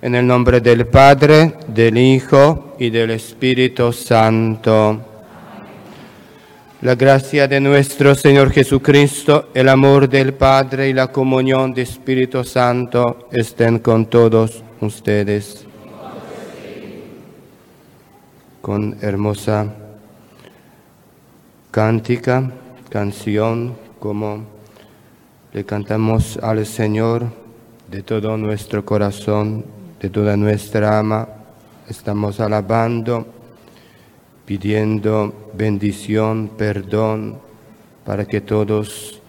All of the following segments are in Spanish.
En el nombre del Padre, del Hijo y del Espíritu Santo. La gracia de nuestro Señor Jesucristo, el amor del Padre y la comunión del Espíritu Santo estén con todos ustedes. Con hermosa cántica, canción, como le cantamos al Señor de todo nuestro corazón, de toda nuestra alma, estamos alabando, pidiendo bendición, perdón, para que todos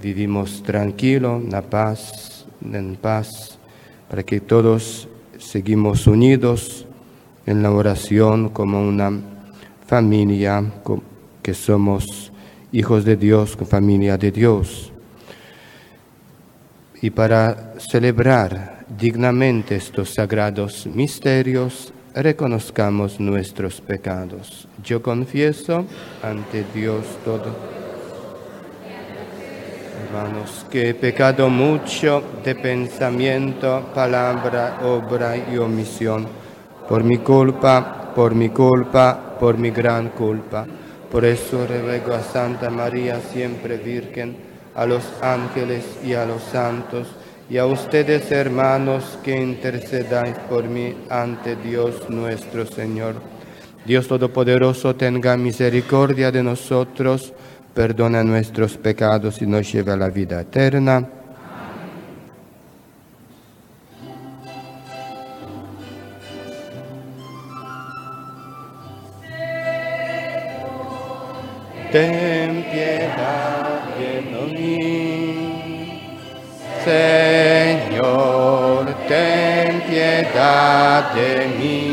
vivimos tranquilos, en paz, para que todos seguimos unidos en la oración como una familia, que somos hijos de Dios, familia de Dios. Y para celebrar dignamente estos sagrados misterios, reconozcamos nuestros pecados. Yo confieso ante Dios todo, hermanos, que he pecado mucho de pensamiento, palabra, obra y omisión, por mi culpa, por mi gran culpa. Por eso ruego a Santa María, siempre Virgen, a los ángeles y a los santos, y a ustedes, hermanos, que intercedáis por mí ante Dios nuestro Señor. Dios Todopoderoso, tenga misericordia de nosotros, perdona nuestros pecados y nos lleva a la vida eterna. Ten piedad de mí, Señor, ten piedad de mí,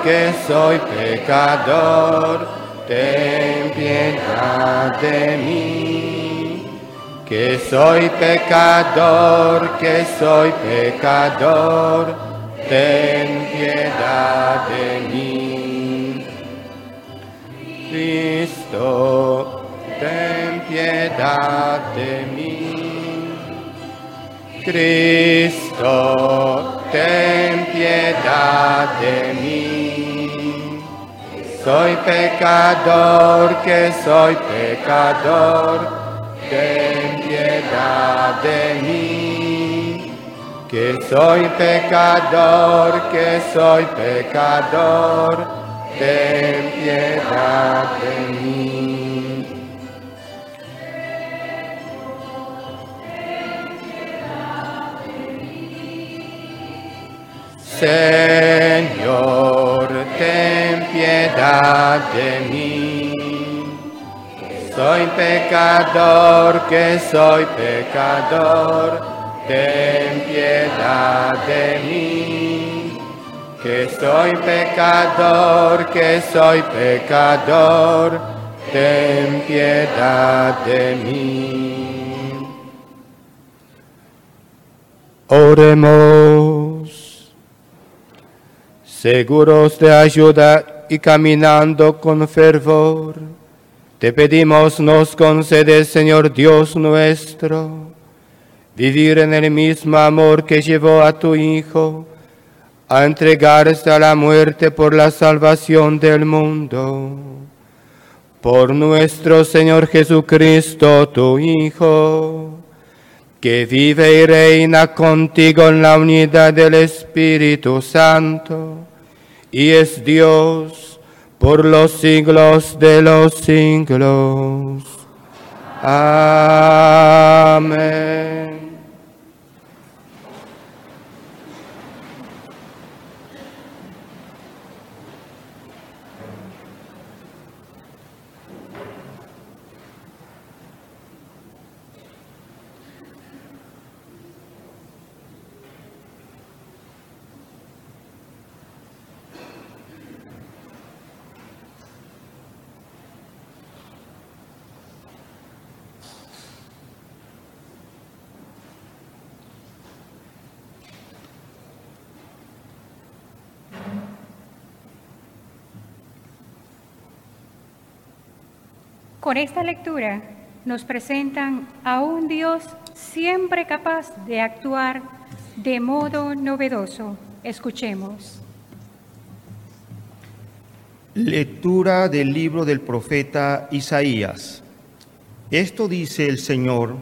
que soy pecador, ten piedad de mí, que soy pecador, ten piedad de mí. Cristo, ten piedad de mí. Cristo, ten piedad de mí. Soy pecador, ten piedad de mí. Que soy pecador, ten piedad de mí. Señor, ten piedad de mí. Soy pecador, ten piedad de mí. Que soy pecador, ten piedad de mí. Oremos. Seguros de ayuda y caminando con fervor, te pedimos nos concedes, Señor Dios nuestro, vivir en el mismo amor que llevó a tu Hijo a entregarse a la muerte por la salvación del mundo. Por nuestro Señor Jesucristo, tu Hijo, que vive y reina contigo en la unidad del Espíritu Santo, y es Dios por los siglos de los siglos. Amén. Con esta lectura nos presentan a un Dios siempre capaz de actuar de modo novedoso. Escuchemos. Lectura del libro del profeta Isaías. Esto dice el Señor,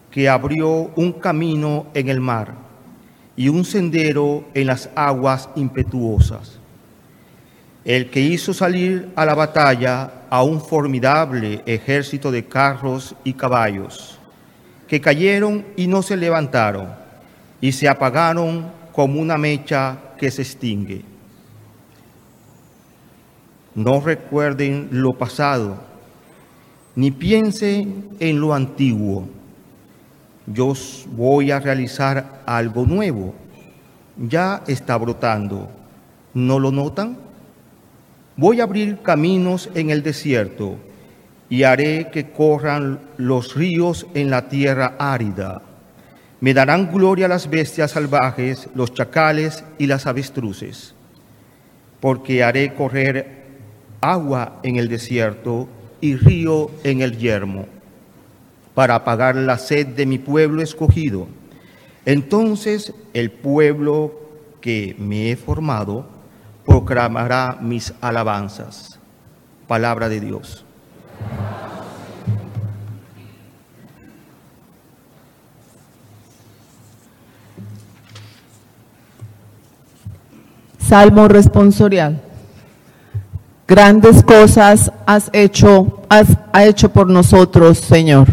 que abrió un camino en el mar y un sendero en las aguas impetuosas. El que hizo salir a la batalla a un formidable ejército de carros y caballos, que cayeron y no se levantaron, y se apagaron como una mecha que se extingue. No recuerden lo pasado, ni piensen en lo antiguo. Yo voy a realizar algo nuevo. Ya está brotando. ¿No lo notan? Voy a abrir caminos en el desierto y haré que corran los ríos en la tierra árida. Me darán gloria las bestias salvajes, los chacales y las avestruces, porque haré correr agua en el desierto y río en el yermo, para apagar la sed de mi pueblo escogido. Entonces el pueblo que me he formado proclamará mis alabanzas. Palabra de Dios. Salmo responsorial. Grandes cosas ha hecho por nosotros, Señor.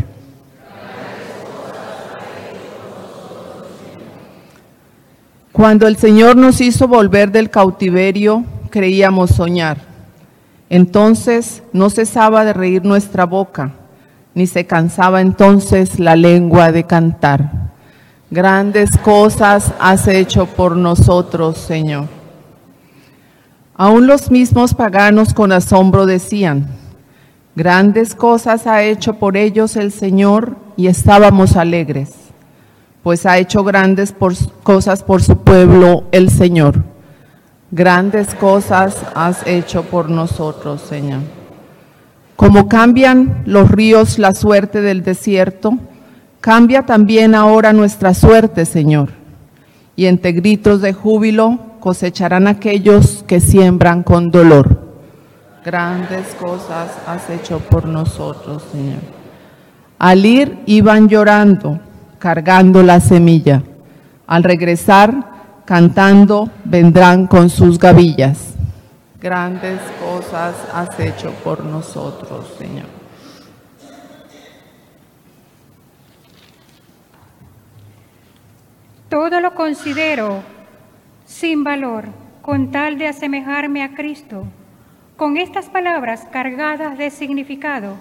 Cuando el Señor nos hizo volver del cautiverio, creíamos soñar. Entonces no cesaba de reír nuestra boca, ni se cansaba entonces la lengua de cantar. Grandes cosas has hecho por nosotros, Señor. Aún los mismos paganos con asombro decían, grandes cosas ha hecho por ellos el Señor, y estábamos alegres, pues ha hecho grandes cosas por su pueblo el Señor. Grandes cosas has hecho por nosotros, Señor. Como cambian los ríos la suerte del desierto, cambia también ahora nuestra suerte, Señor. Y entre gritos de júbilo cosecharán aquellos que siembran con dolor. Grandes cosas has hecho por nosotros, Señor. Al ir iban llorando, cargando la semilla. Al regresar, cantando, vendrán con sus gavillas. Grandes cosas has hecho por nosotros, Señor. Todo lo considero sin valor, con tal de asemejarme a Cristo. Con estas palabras cargadas de significado,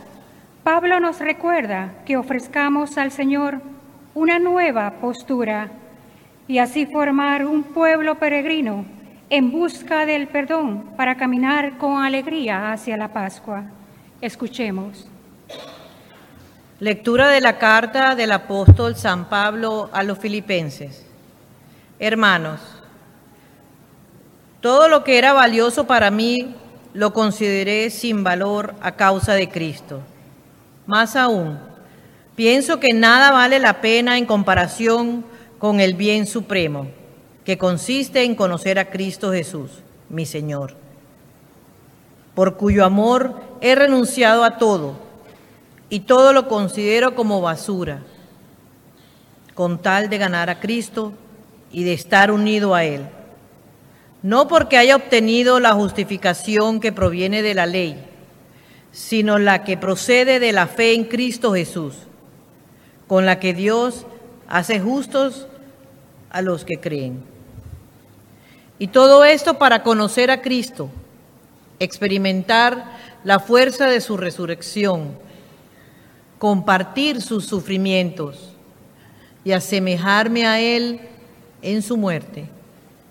Pablo nos recuerda que ofrezcamos al Señor una nueva postura y así formar un pueblo peregrino en busca del perdón para caminar con alegría hacia la Pascua. Escuchemos. Lectura de la carta del apóstol San Pablo a los Filipenses. Hermanos, todo lo que era valioso para mí lo consideré sin valor a causa de Cristo. Más aún, pienso que nada vale la pena en comparación con el bien supremo, que consiste en conocer a Cristo Jesús, mi Señor, por cuyo amor he renunciado a todo, y todo lo considero como basura, con tal de ganar a Cristo y de estar unido a Él. No porque haya obtenido la justificación que proviene de la ley, sino la que procede de la fe en Cristo Jesús, con la que Dios hace justos a los que creen. Y todo esto para conocer a Cristo, experimentar la fuerza de su resurrección, compartir sus sufrimientos y asemejarme a Él en su muerte,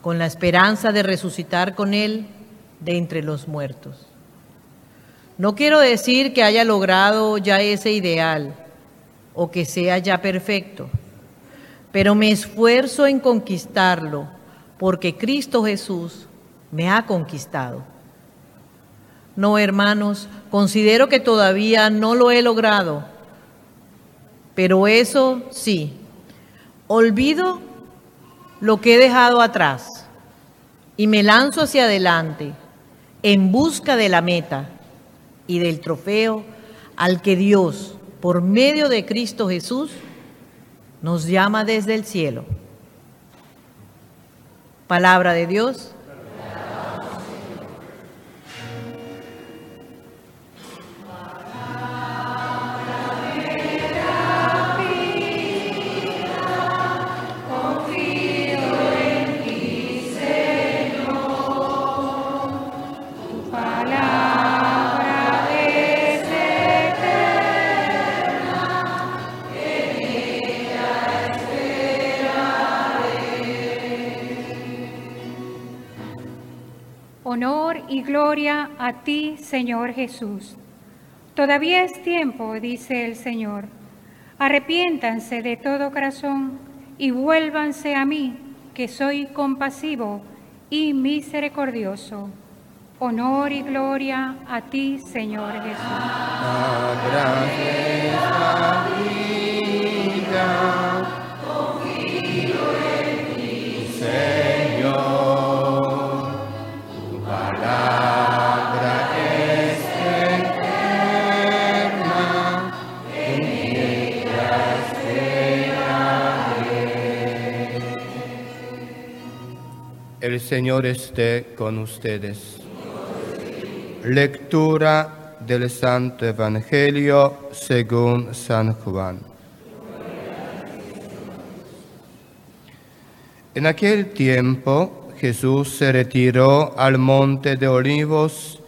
con la esperanza de resucitar con Él de entre los muertos. No quiero decir que haya logrado ya ese ideal o que sea ya perfecto, pero me esfuerzo en conquistarlo porque Cristo Jesús me ha conquistado. No, hermanos, considero que todavía no lo he logrado, Pero eso sí, olvido lo que he dejado atrás y me lanzo hacia adelante en busca de la meta y del trofeo al que Dios, por medio de Cristo Jesús, nos llama desde el cielo. Palabra de Dios. Honor y gloria a ti, Señor Jesús. Todavía es tiempo, dice el Señor. Arrepiéntanse de todo corazón y vuélvanse a mí, que soy compasivo y misericordioso. Honor y gloria a ti, Señor Jesús. Confío en ti, Señor. El Señor esté con ustedes. Lectura del Santo Evangelio según San Juan. En aquel tiempo Jesús se retiró al monte de Olivos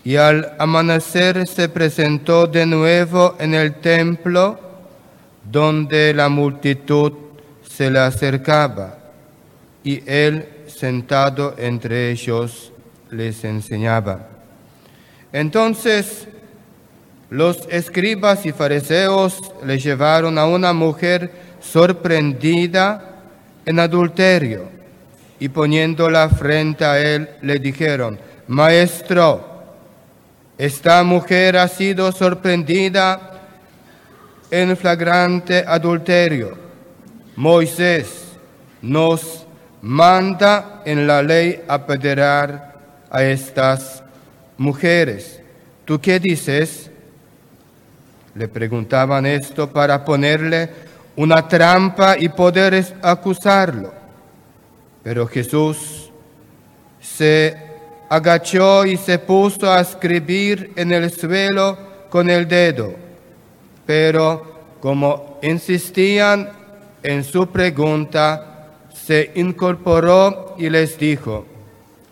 y al amanecer se presentó de nuevo en el templo donde la multitud se le acercaba y él sentado entre ellos les enseñaba. Entonces los escribas y fariseos le llevaron a una mujer sorprendida en adulterio y poniéndola frente a él le dijeron: Maestro, esta mujer ha sido sorprendida en flagrante adulterio. Moisés nos manda en la ley apedrear a estas mujeres. ¿Tú qué dices? Le preguntaban esto para ponerle una trampa y poder acusarlo. Pero Jesús se agachó y se puso a escribir en el suelo con el dedo. Pero como insistían en su pregunta, se incorporó y les dijo: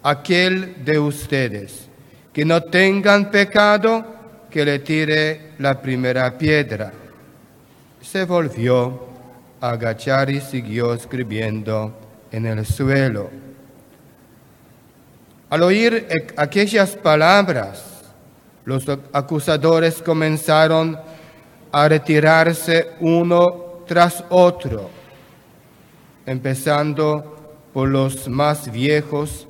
aquel de ustedes que no tengan pecado, que le tire la primera piedra. Se volvió a agachar y siguió escribiendo en el suelo. Al oír aquellas palabras, los acusadores comenzaron a retirarse uno tras otro, empezando por los más viejos,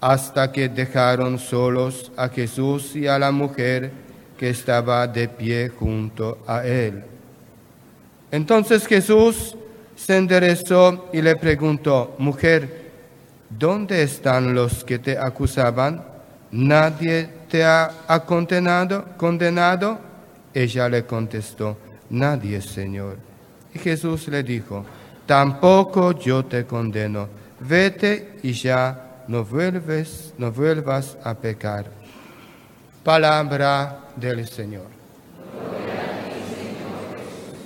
hasta que dejaron solos a Jesús y a la mujer que estaba de pie junto a él. Entonces Jesús se enderezó y le preguntó: Mujer, ¿dónde están los que te acusaban? ¿Nadie te ha condenado? Ella le contestó: Nadie, Señor. Y Jesús le dijo: Tampoco yo te condeno. Vete y ya no vuelvas a pecar. Palabra del Señor. Gloria a ti, Señor Jesús.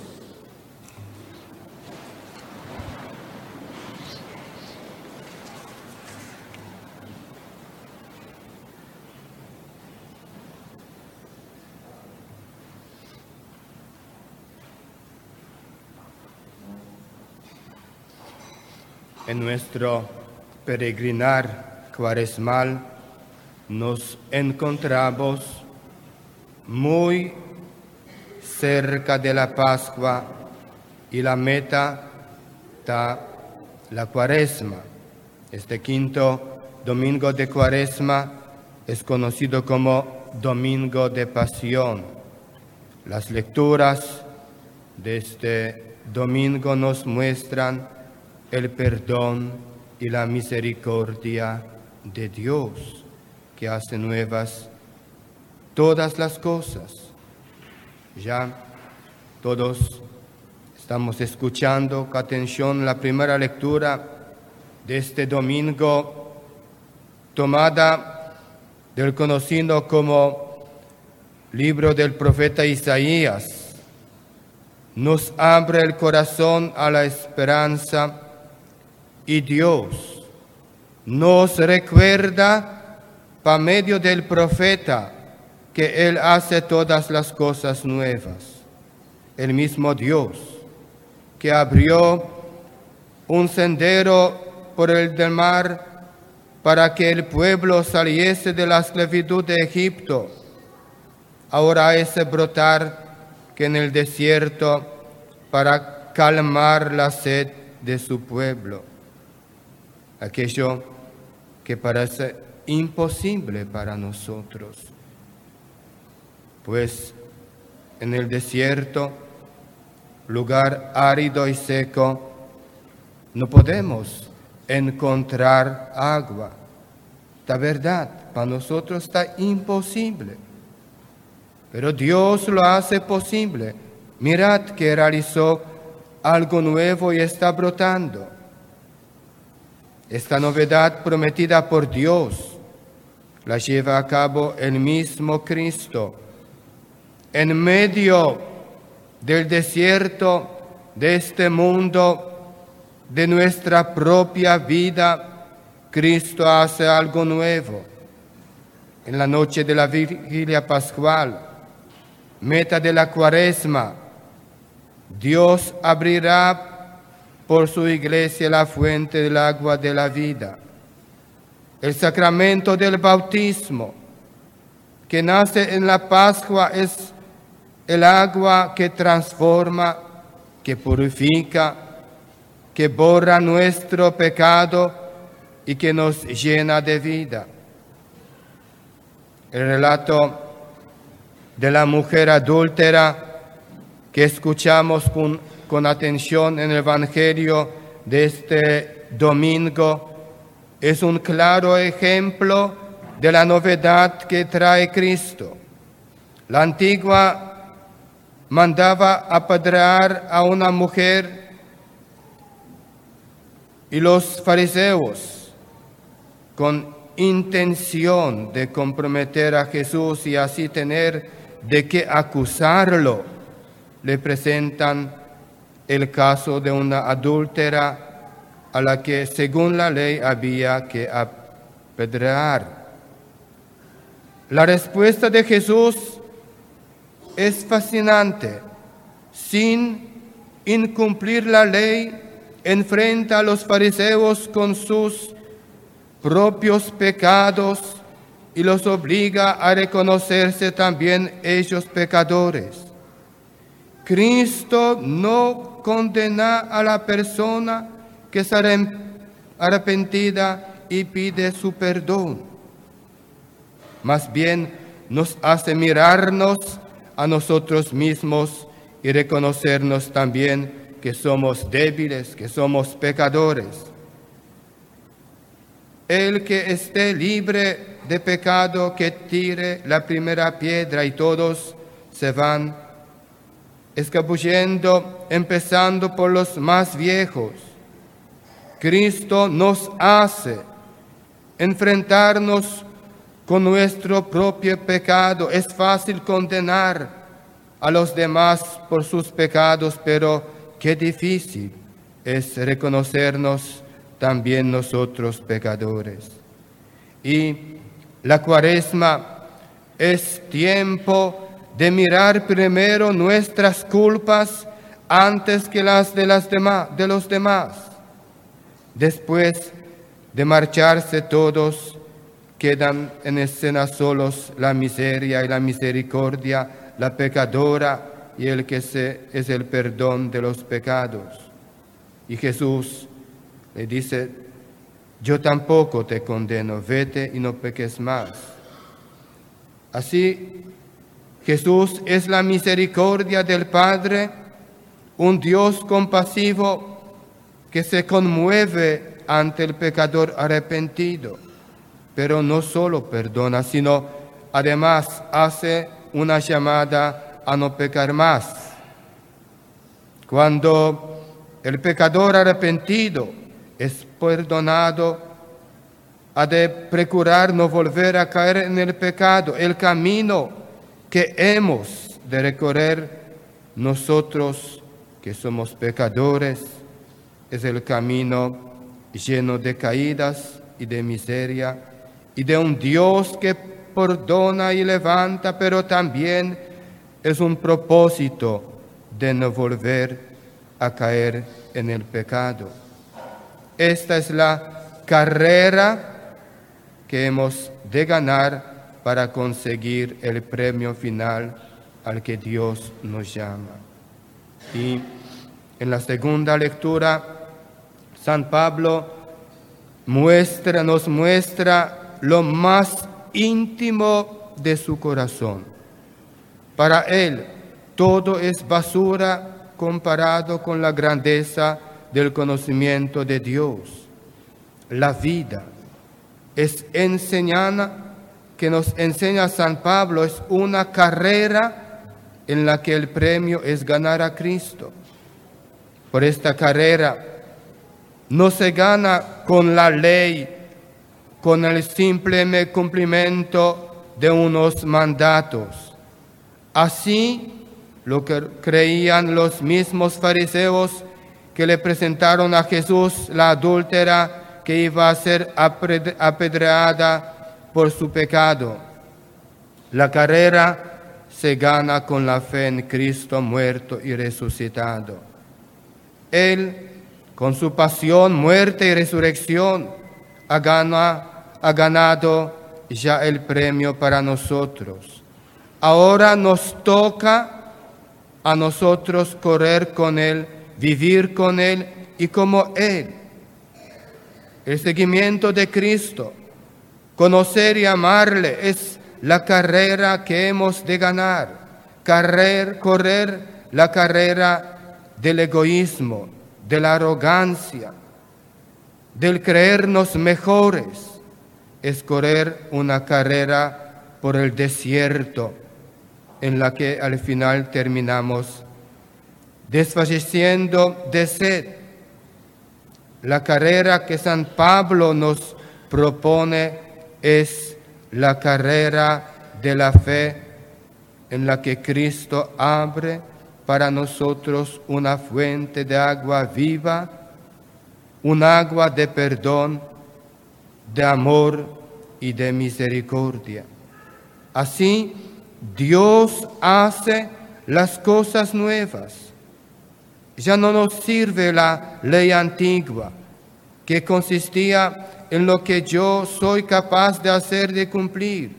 En nuestro peregrinar cuaresmal nos encontramos muy cerca de la Pascua y la meta está la Cuaresma. Este quinto domingo de Cuaresma es conocido como Domingo de Pasión. Las lecturas de este domingo nos muestran el perdón y la misericordia de Dios, que hace nuevas todas las cosas. Ya todos estamos escuchando con atención la primera lectura de este domingo, tomada del conocido como libro del profeta Isaías. Nos abre el corazón a la esperanza y Dios nos recuerda por medio del profeta que Él hace todas las cosas nuevas. El mismo Dios que abrió un sendero por el del mar para que el pueblo saliese de la esclavitud de Egipto, ahora hace brotar que en el desierto para calmar la sed de su pueblo. Aquello que parece imposible para nosotros, pues en el desierto, lugar árido y seco, no podemos encontrar agua. La verdad, para nosotros está imposible. Pero Dios lo hace posible. Mirad que realizó algo nuevo y está brotando. Esta novedad prometida por Dios la lleva a cabo el mismo Cristo. En medio del desierto de este mundo, de nuestra propia vida, Cristo hace algo nuevo. En la noche de la Vigilia Pascual, meta de la Cuaresma, Dios abrirá por su iglesia la fuente del agua de la vida. El sacramento del bautismo, que nace en la Pascua, es el agua que transforma, que purifica, que borra nuestro pecado y que nos llena de vida. El relato de la mujer adúltera que escuchamos con atención en el Evangelio de este domingo es un claro ejemplo de la novedad que trae Cristo. La antigua mandaba apedrear a una mujer y los fariseos, con intención de comprometer a Jesús y así tener de qué acusarlo, le presentan el caso de una adúltera a la que según la ley había que apedrear. La respuesta de Jesús es fascinante. Sin incumplir la ley, enfrenta a los fariseos con sus propios pecados y los obliga a reconocerse también ellos pecadores. Cristo no condena a la persona que es arrepentida y pide su perdón. Más bien nos hace mirarnos a nosotros mismos y reconocernos también que somos débiles, que somos pecadores. El que esté libre de pecado, que tire la primera piedra, y todos se van escabullendo, empezando por los más viejos. Cristo nos hace enfrentarnos con nuestro propio pecado. Es fácil condenar a los demás por sus pecados, pero qué difícil es reconocernos también nosotros pecadores. Y la Cuaresma es tiempo de mirar primero nuestras culpas antes que las de los demás. Después de marcharse todos, quedan en escena solos la miseria y la misericordia, la pecadora y el que es el perdón de los pecados. Y Jesús le dice: yo tampoco te condeno, vete y no peques más. Así, Jesús es la misericordia del Padre un Dios compasivo que se conmueve ante el pecador arrepentido, pero no solo perdona, sino además hace una llamada a no pecar más. Cuando el pecador arrepentido es perdonado, ha de procurar no volver a caer en el pecado. El camino que hemos de recorrer nosotros que somos pecadores es el camino lleno de caídas y de miseria y de un Dios que perdona y levanta, pero también es un propósito de no volver a caer en el pecado. Esta es la carrera que hemos de ganar para conseguir el premio final al que Dios nos llama. Y en la segunda lectura, San Pablo nos muestra lo más íntimo de su corazón. Para él, todo es basura comparado con la grandeza del conocimiento de Dios. La vida es que nos enseña San Pablo, es una carrera en la que el premio es ganar a Cristo. Por esta carrera no se gana con la ley, con el simple cumplimiento de unos mandatos. Así lo que creían los mismos fariseos que le presentaron a Jesús la adúltera que iba a ser apedreada por su pecado. La carrera se gana con la fe en Cristo muerto y resucitado. Él, con su pasión, muerte y resurrección, ha ganado ya el premio para nosotros. Ahora nos toca a nosotros correr con Él, vivir con Él y como Él. El seguimiento de Cristo, conocer y amarle es la carrera que hemos de ganar. Correr la carrera del egoísmo, de la arrogancia, del creernos mejores. Es correr una carrera por el desierto en la que al final terminamos desfalleciendo de sed. La carrera que San Pablo nos propone es la carrera de la fe en la que Cristo abre para nosotros una fuente de agua viva, un agua de perdón, de amor y de misericordia. Así, Dios hace las cosas nuevas. Ya no nos sirve la ley antigua, que consistía en lo que yo soy capaz de hacer, de cumplir.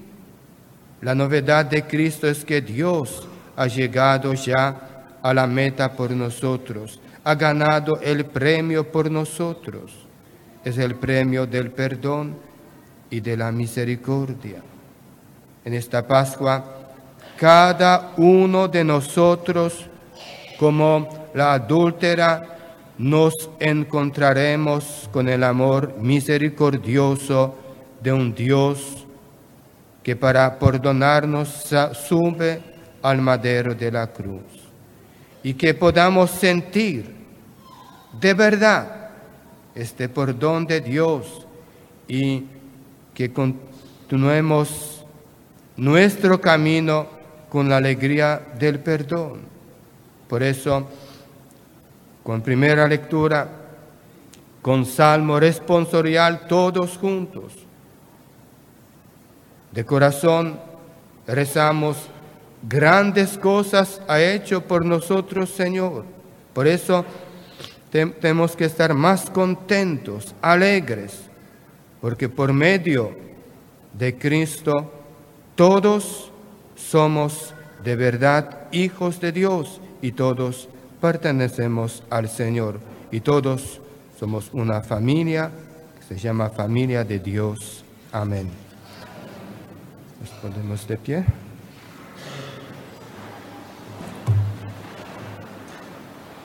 La novedad de Cristo es que Dios ha llegado ya a la meta por nosotros, ha ganado el premio por nosotros. Es el premio del perdón y de la misericordia. En esta Pascua, cada uno de nosotros, como la adúltera, nos encontraremos con el amor misericordioso de un Dios que para perdonarnos sube al madero de la cruz. Y que podamos sentir de verdad este perdón de Dios y que continuemos nuestro camino con la alegría del perdón. Por eso, con primera lectura, con salmo responsorial todos juntos, de corazón rezamos: grandes cosas ha hecho por nosotros, Señor. Por eso tenemos que estar más contentos, alegres, porque por medio de Cristo todos somos de verdad hijos de Dios y todos pertenecemos al Señor y todos somos una familia que se llama familia de Dios. Amén. Nos ponemos de pie.